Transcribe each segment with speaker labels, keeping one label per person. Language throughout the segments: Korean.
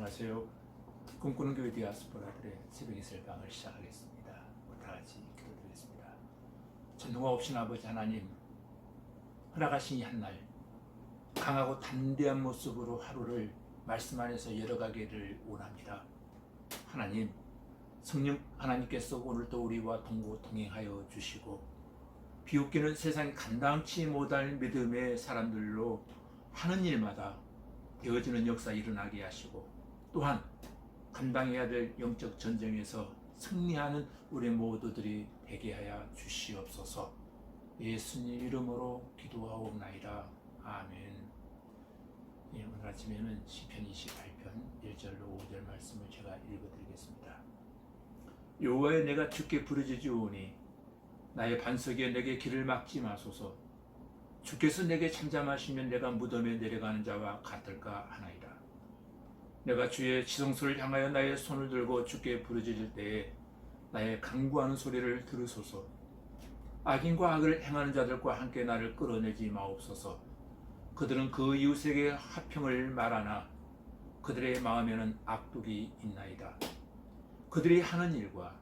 Speaker 1: 안녕하세요. 꿈꾸는 교회 디아스포라들의 새벽 이슬방을 시작하겠습니다. 다 같이 기도드리겠습니다. 전능화 없인 아버지 하나님, 허락하신 이 한날 강하고 담대한 모습으로 하루를 말씀 안에서 열어가기를 원합니다. 하나님, 성령 하나님께서 오늘도 우리와 동행하여 주시고 비웃기는 세상 감당치 못할 믿음의 사람들로 하는 일마다 되어지는 역사 일어나게 하시고, 또한 감당해야 될 영적 전쟁에서 승리하는 우리 모두들이 되게 하여 주시옵소서. 예수님 이름으로 기도하옵나이다. 아멘. 오늘 아침에는 시편 28편 1절로 5절 말씀을 제가 읽어드리겠습니다. 여호와여, 내가 주께 부르짖으오니 나의 반석에 내게 길을 막지 마소서. 주께서 내게 잠잠하시면 내가 무덤에 내려가는 자와 같을까 하나이다. 내가 주의 지성소를 향하여 나의 손을 들고 주께 부르짖을 때에 나의 간구하는 소리를 들으소서. 악인과 악을 행하는 자들과 함께 나를 끌어내지 마옵소서. 그들은 그 이웃에게 화평을 말하나 그들의 마음에는 악독이 있나이다. 그들이 하는 일과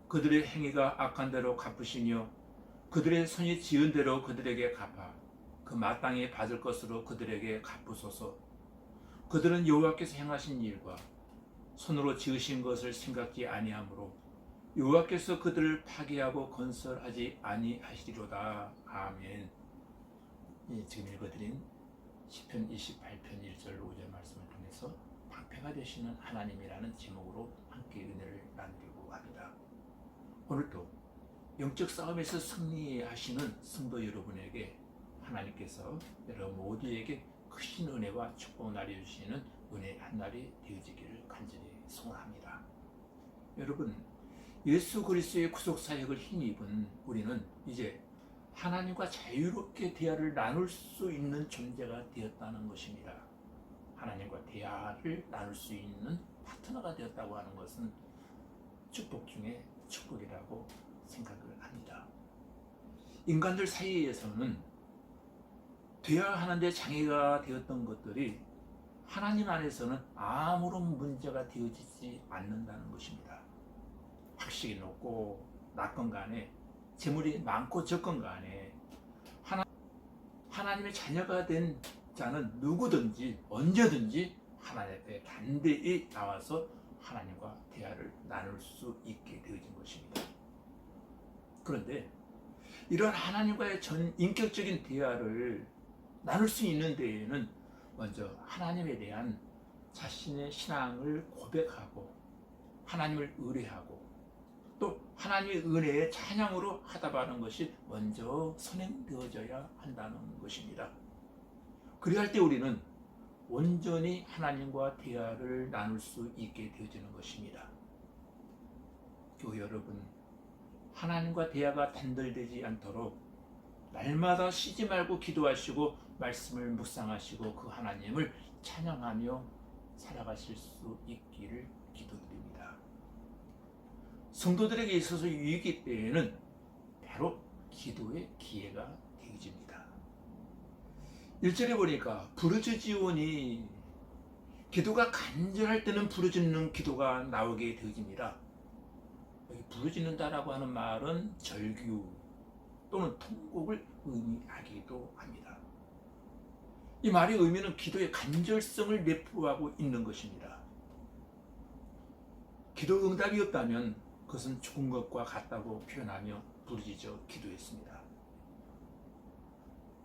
Speaker 1: 그들의 행위가 악한 대로 갚으시며 그들의 손이 지은 대로 그들에게 갚아 그 마땅히 받을 것으로 그들에게 갚으소서. 그들은 여호와께서 행하신 일과 손으로 지으신 것을 생각지 아니하므로 여호와께서 그들을 파괴하고 건설하지 아니하시리로다. 아멘. 지금 읽어드린 시편 28편 1절 5절 말씀을 통해서 방패가 되시는 하나님이라는 제목으로 함께 은혜를 나누려고 합니다. 오늘도 영적 싸움에서 승리하시는 성도 여러분에게 하나님께서 여러분 모두에게 크신 은혜와 축복을 나눠주시는 은혜의 한날이 되어지기를 간절히 소원합니다. 여러분, 예수 그리스도의 구속 사역을 힘입은 우리는 이제 하나님과 자유롭게 대화를 나눌 수 있는 존재가 되었다는 것입니다. 하나님과 대화를 나눌 수 있는 파트너가 되었다고 하는 것은 축복 중에 축복이라고 생각을 합니다. 인간들 사이에서는 대화하는 데 장애가 되었던 것들이 하나님 안에서는 아무런 문제가 되어지지 않는다는 것입니다. 학식이 높고 낮건 간에, 재물이 많고 적건 간에 하나님의 자녀가 된 자는 누구든지 언제든지 하나님 앞에 담대히 나와서 하나님과 대화를 나눌 수 있게 되어진 것입니다. 그런데 이런 하나님과의 인격적인 대화를 나눌 수 있는 데에는 먼저 하나님에 대한 자신의 신앙을 고백하고 하나님을 의뢰하고 또 하나님의 은혜의 찬양으로 하답하는 것이 먼저 선행되어져야 한다는 것입니다. 그리할 때 우리는 온전히 하나님과 대화를 나눌 수 있게 되어지는 것입니다. 교회 여러분, 하나님과 대화가 단절되지 않도록 날마다 쉬지 말고 기도하시고 말씀을 묵상하시고 그 하나님을 찬양하며 살아가실 수 있기를 기도드립니다. 성도들에게 있어서 위기 때에는 바로 기도의 기회가 되어집니다. 1절에 보니까 부르짖으오니, 기도가 간절할 때는 부르짖는 기도가 나오게 되어집니다. 여기 부르짖는다라고 하는 말은 절규 또는 통곡을 의미하기도 합니다. 이 말의 의미는 기도의 간절성을 내포하고 있는 것입니다. 기도 응답이 없다면 그것은 죽은 것과 같다고 표현하며 부르짖어 기도했습니다.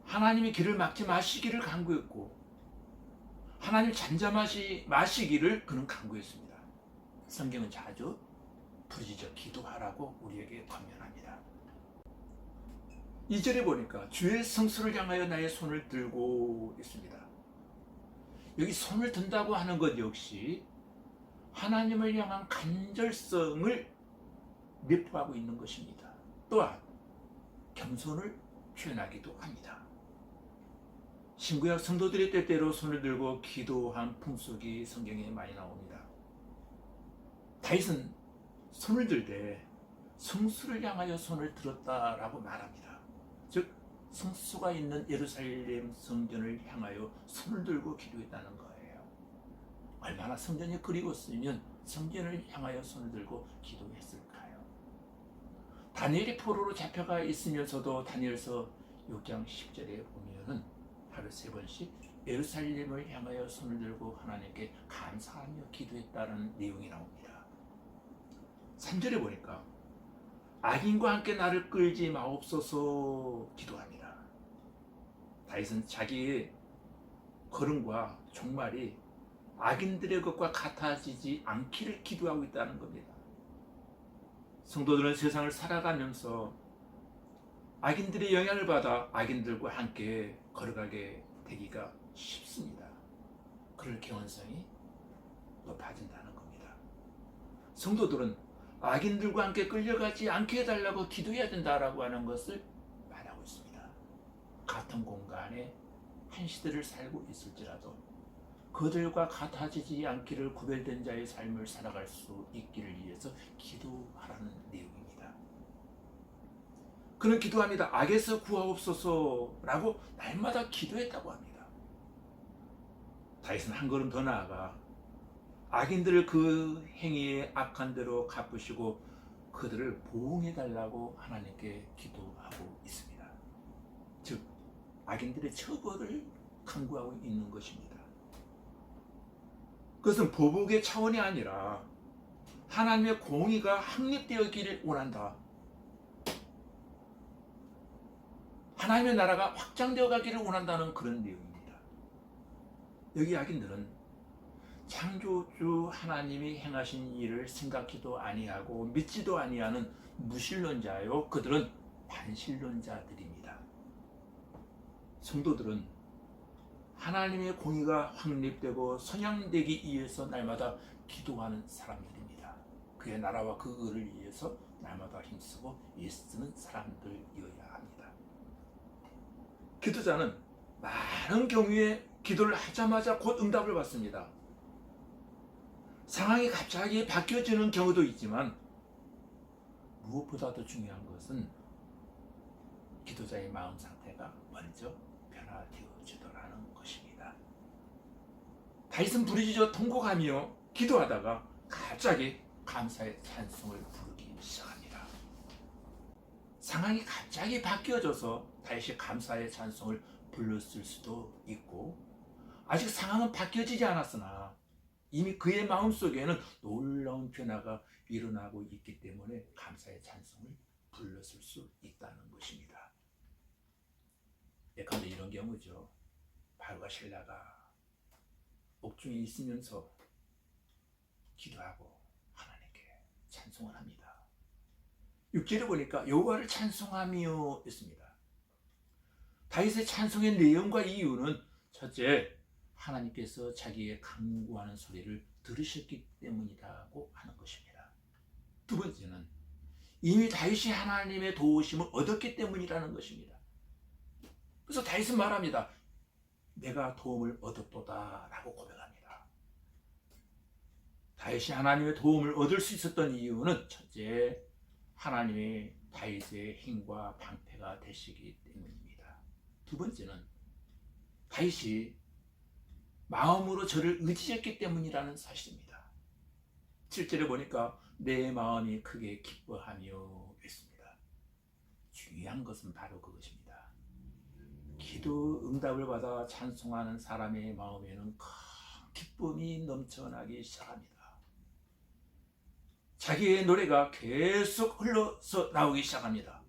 Speaker 1: 하나님이 길을 막지 마시기를 간구했고 하나님 잠잠하시 마시기를 그는 간구했습니다. 성경은 자주 부르짖어 기도하라고 우리에게 권면합니다. 2절에 보니까 주의 성소를 향하여 나의 손을 들고 있습니다. 여기 손을 든다고 하는 것 역시 하나님을 향한 간절성을 내포하고 있는 것입니다. 또한 겸손을 표현하기도 합니다. 신구약 성도들이 때때로 손을 들고 기도한 풍속이 성경에 많이 나옵니다. 다윗은 손을 들 때 성수를 향하여 손을 들었다라고 말합니다. 즉 성수가 있는 예루살렘 성전을 향하여 손을 들고 기도했다는 거예요. 얼마나 성전이 그리웠으면 성전을 향하여 손을 들고 기도했을까요? 다니엘이 포로로 잡혀가 있으면서도 다니엘서 6장 10절에 보면은 하루 3번씩 예루살렘을 향하여 손을 들고 하나님께 감사하며 기도했다는 내용이 나옵니다. 3절에 보니까 악인과 함께 나를 끌지 마옵소서 기도합니다. 다윗은 자기의 걸음과 종말이 악인들의 것과 같아지지 않기를 기도하고 있다는 겁니다. 성도들은 세상을 살아가면서 악인들의 영향을 받아 악인들과 함께 걸어가게 되기가 쉽습니다. 그럴 개연성이 높아진다는 겁니다. 성도들은 악인들과 함께 끌려가지 않게 해달라고 기도해야 된다라고 하는 것을 말하고 있습니다. 같은 공간에 한 시대를 살고 있을지라도 그들과 같아지지 않기를 구별된 자의 삶을 살아갈 수 있기를 위해서 기도하라는 내용입니다. 그는 기도합니다. 악에서 구하옵소서라고 날마다 기도했다고 합니다. 다윗은 한 걸음 더 나아가 악인들을 그 행위의 악한 대로 갚으시고 그들을 보응해달라고 하나님께 기도하고 있습니다. 즉 악인들의 처벌을 강구하고 있는 것입니다. 그것은 보복의 차원이 아니라 하나님의 공의가 확립되었기를 원한다. 하나님의 나라가 확장되어 가기를 원한다는 그런 내용입니다. 여기 악인들은 창조주 하나님이 행하신 일을 생각지도 아니하고 믿지도 아니하는 무신론자요, 그들은 반신론자들입니다. 성도들은 하나님의 공의가 확립되고 선양되기 위해서 날마다 기도하는 사람들입니다. 그의 나라와 그 의를 위해서 날마다 힘쓰고 애쓰는 사람들이어야 합니다. 기도자는 많은 경우에 기도를 하자마자 곧 응답을 받습니다. 상황이 갑자기 바뀌어지는 경우도 있지만 무엇보다도 중요한 것은 기도자의 마음 상태가 먼저 변화되어지더라는 것입니다. 다윗은 부르짖어 통곡하며 기도하다가 갑자기 감사의 찬송을 부르기 시작합니다. 상황이 갑자기 바뀌어져서 다윗이 감사의 찬송을 불렀을 수도 있고, 아직 상황은 바뀌어지지 않았으나 이미 그의 마음속에는 놀라운 변화가 일어나고 있기 때문에 감사의 찬송을 불렀을 수 있다는 것입니다. 예컨대 이런 경우죠. 바울과 실라가 옥중에 있으면서 기도하고 하나님께 찬송을 합니다. 6절에 보니까 여호와를 찬송하며 있습니다. 다윗의 찬송의 내용과 이유는 첫째, 하나님께서 자기의 간구하는 소리를 들으셨기 때문이라고 하는 것입니다. 두 번째는 이미 다윗이 하나님의 도우심을 얻었기 때문이라는 것입니다. 그래서 다윗은 말합니다. 내가 도움을 얻었도다 라고 고백합니다. 다윗이 하나님의 도움을 얻을 수 있었던 이유는 첫째, 하나님이 다윗의 힘과 방패가 되시기 때문입니다. 두 번째는 다윗이 마음으로 저를 의지했기 때문이라는 사실입니다. 7절에 보니까 내 마음이 크게 기뻐하며 있습니다. 중요한 것은 바로 그것입니다. 기도 응답을 받아 찬송하는 사람의 마음에는 큰 기쁨이 넘쳐나기 시작합니다. 자기의 노래가 계속 흘러서 나오기 시작합니다.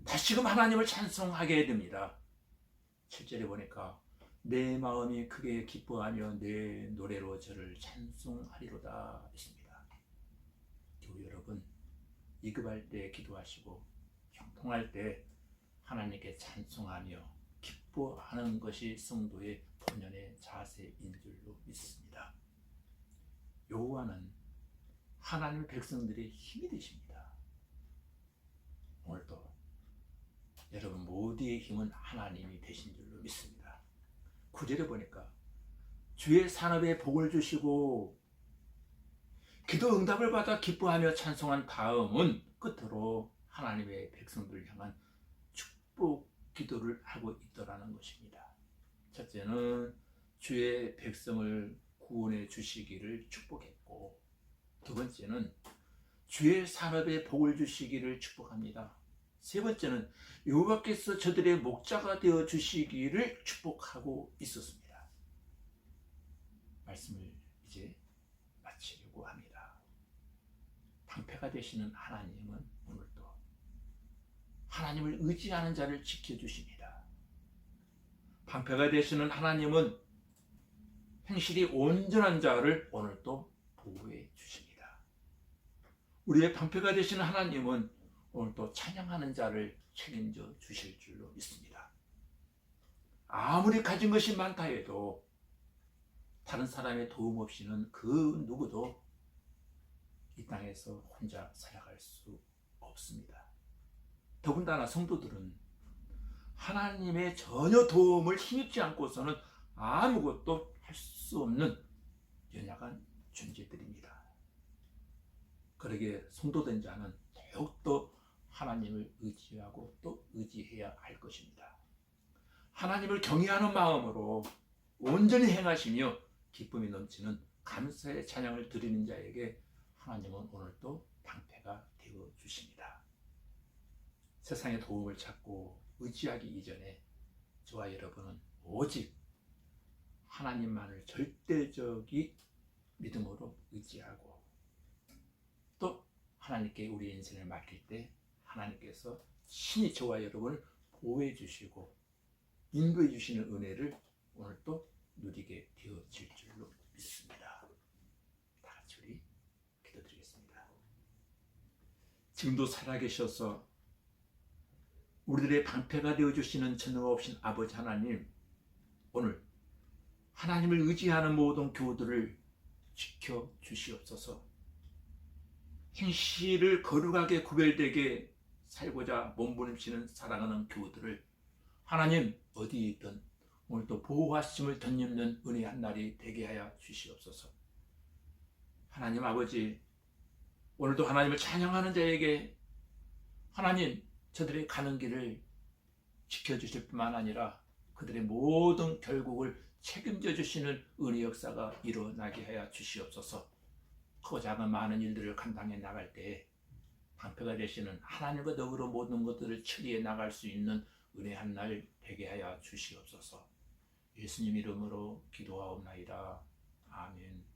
Speaker 1: 다시금 하나님을 찬송하게 됩니다. 7절에 보니까 내 마음이 크게 기뻐하며 내 노래로 저를 찬송하리로다 했습니다. 교우 여러분, 이급할 때 기도하시고 형통할 때 하나님께 찬송하며 기뻐하는 것이 성도의 본연의 자세인 줄로 믿습니다. 여호와는 하나님의 백성들의 힘이 되십니다. 오늘도 여러분 모두의 힘은 하나님이 되신 줄로 믿습니다. 9절에 보니까 주의 산업에 복을 주시고 기도 응답을 받아 기뻐하며 찬송한 다음은 끝으로 하나님의 백성들을 향한 축복 기도를 하고 있더라는 것입니다. 첫째는 주의 백성을 구원해 주시기를 축복했고, 두 번째는 주의 산업에 복을 주시기를 축복합니다. 세 번째는 여호와께서 저들의 목자가 되어 주시기를 축복하고 있었습니다. 말씀을 이제 마치려고 합니다. 방패가 되시는 하나님은 오늘도 하나님을 의지하는 자를 지켜주십니다. 방패가 되시는 하나님은 행실이 온전한 자를 오늘도 보호해 주십니다. 우리의 방패가 되시는 하나님은 오늘도 찬양하는 자를 책임져 주실 줄로 믿습니다. 아무리 가진 것이 많다 해도 다른 사람의 도움 없이는 그 누구도 이 땅에서 혼자 살아갈 수 없습니다. 더군다나 성도들은 하나님의 전혀 도움을 힘입지 않고서는 아무것도 할 수 없는 연약한 존재들입니다. 그러기에 성도된 자는 더욱더 하나님을 의지하고 또 의지해야 할 것입니다. 하나님을 경외하는 마음으로 온전히 행하시며 기쁨이 넘치는 감사의 찬양을 드리는 자에게 하나님은 오늘도 방패가 되어 주십니다. 세상의 도움을 찾고 의지하기 이전에 저와 여러분은 오직 하나님만을 절대적인 믿음으로 의지하고 또 하나님께 우리 인생을 맡길 때 하나님께서 친히 저와 여러분을 보호해 주시고 인도해 주시는 은혜를 오늘 또 누리게 되어질 줄로 믿습니다. 다 같이 우리 기도드리겠습니다. 지금도 살아계셔서 우리들의 방패가 되어주시는 전능하신 아버지 하나님, 오늘 하나님을 의지하는 모든 교우들을 지켜주시옵소서. 행실을 거룩하게 구별되게 살고자 몸부림치는 사랑하는 교우들을 하나님 어디에 있든 오늘도 보호하심을 덧입는 은혜 한 날이 되게 하여 주시옵소서. 하나님 아버지, 오늘도 하나님을 찬양하는 자에게 하나님 저들의 가는 길을 지켜주실 뿐만 아니라 그들의 모든 결국을 책임져 주시는 은혜 역사가 일어나게 하여 주시옵소서. 크고 작은 많은 일들을 감당해 나갈 때에 방패가 되시는 하나님과 더불어 모든 것들을 처리해 나갈 수 있는 은혜 한 날 되게 하여 주시옵소서. 예수님 이름으로 기도하옵나이다. 아멘.